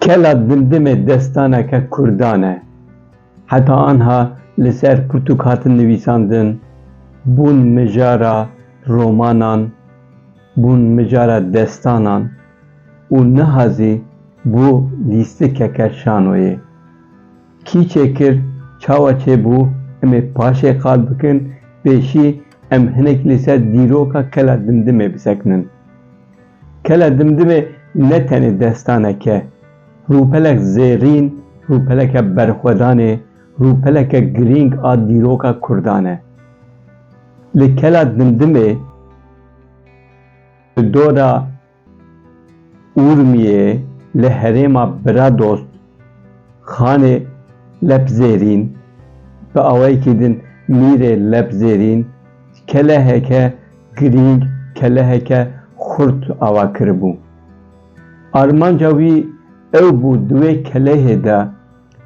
Kela dimdimê destaneke Kurdan e. Heta anha li ser pirtûk hatin nivîsandin, bûn mijara romanan, bûn mijara destanan û nihazî bû lîstikeke şanoyê. Kî çêkir, çawa çêbû, em ê paşê qal bikin, pêşî em hinek li ser dîroka Kela dimdimê bisekinin. Kela dimdimê ne tenê destaneke, rûpelek zêrîn, rûpeleke berxwedanê, rûpeleke girîng a dîroka Kurdan e. Li Kela dimdimê li dora Urmiyê li herêma Bradost xanê Lepzêrîn bi awayekî din mîrê Lepzêrîn keleheke girîng, keleheke xurt ava kiribû. Armanca wî ew bû di wê kelehê de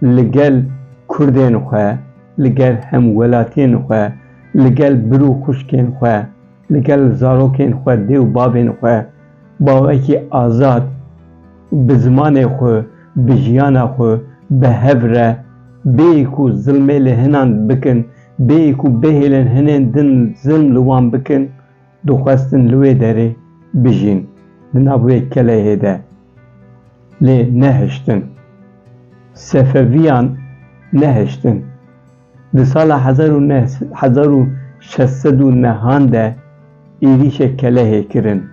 li gel Kurdên xwe, li gel hemwelatiyên xwe, li gel bir û xuşkên xwe, li gel zarokên xwe, dê û bavên xwe bawekî azad bi zimanê xwe, bi jiyana xwe, bi hev re, bêyî ku zilmê li hinan bikin, bêyî ku bihêlin hinên din zilm li wan bikin, dixwestin li wê derê bijîn di nav wê kelehê de. Lê nehiştin. Sefeviyan nehiştin. Di sala 1609 de êrişê kelehê kirin.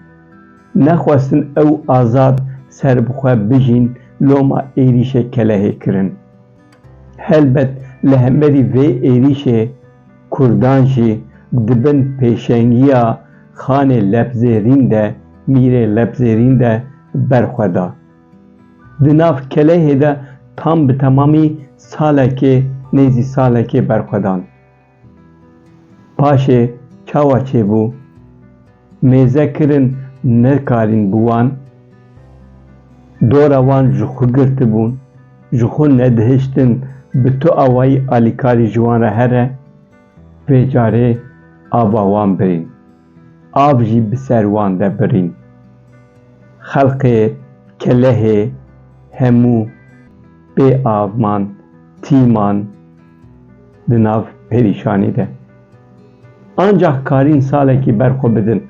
Nexwestin ew azad ser bi xwe bijîn, loma êrişê kelehê kirin. Helbet li hemerî vê êrişê Kurdan jî dibin pêşengiya xanê Lepzêrîn de, mîrê Lepzêrîn de berxweda. Di nav kelehê de tam bi temamî salekê, nêzî salekê berxwedan. Paşê çawa çêbû, mêze kirin nekarîn bi wan, dora wan ji xwe girtibûn, ji xwe nedihiştin, bi tu awayî alîkarî ji wan re here, vê carê ava wan birîn. Av jî bi ser wan de birîn. Xelkê, kelehê hemû bê avman, tîman di nav perîşanî de. Ancak karîn salekî berxwe bidin.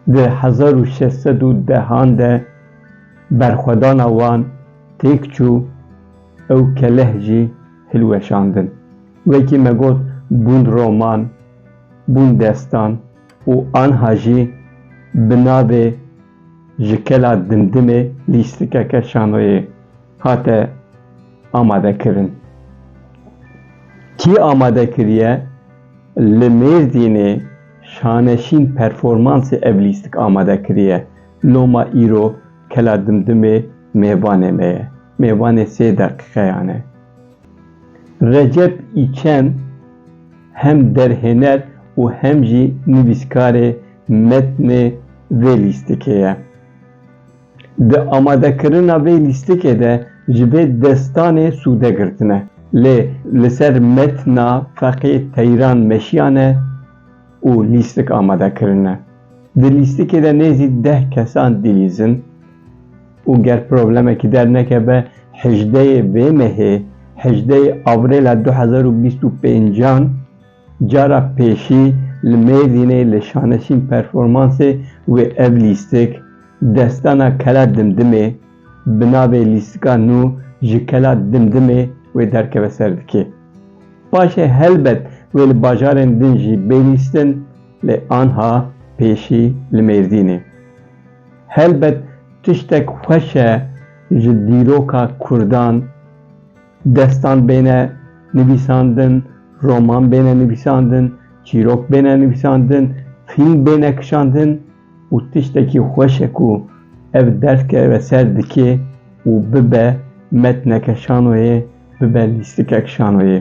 Di 1610 de berxwedana wan têk çû, ew keleh jî hilweşandin. Wekî me got bûn roman, bûn destan û anha jî bi navê ji Kela dimdimê lîstikeke şanoyê hate amadekirin. Kî amade kiriye? Li Mêrdînê şaneşîn performansê ev lîstik amade kiriye. Loma îro Kela dimdimê mêvanê me ye. Mêvanê 3 deqîqeyan e. Recep İçen hem derhêner û hem jî nivîskarê metnê vê lîstikê ye. Di amadekirina vê lîstikê de ji vê destanê sûde girtine. Lê li ser metna Feqê Teyran meşiyan e û lîstik amadekirine. Di lîstikê de nêzî 10 kesan dilîzin û ger problemekî dernekeve 18 vê mehê, 18 Avrêla 2025 cara pêşî li Mêrdînê li şaneşîn performansê wê ev lîstik destana Kela dimdimê bi navê lîstika nû ji Kela dimdimê wê derkeve ser dikê. Paşê helbet wê li bajarên din jî bêlîstin, lê anha pêşî li Mêrdînê. Helbet tiştek xweş e ji dîroka Kurdan, destan bêne nivîsandin, roman bêne nivîsandin, çîrok bêne nivîsandin, film bêne kişandin û tiştekî xweş e ku ev derkeve ser dikê û bibe metneke şanoyê, bibe lîstikek şanoyê.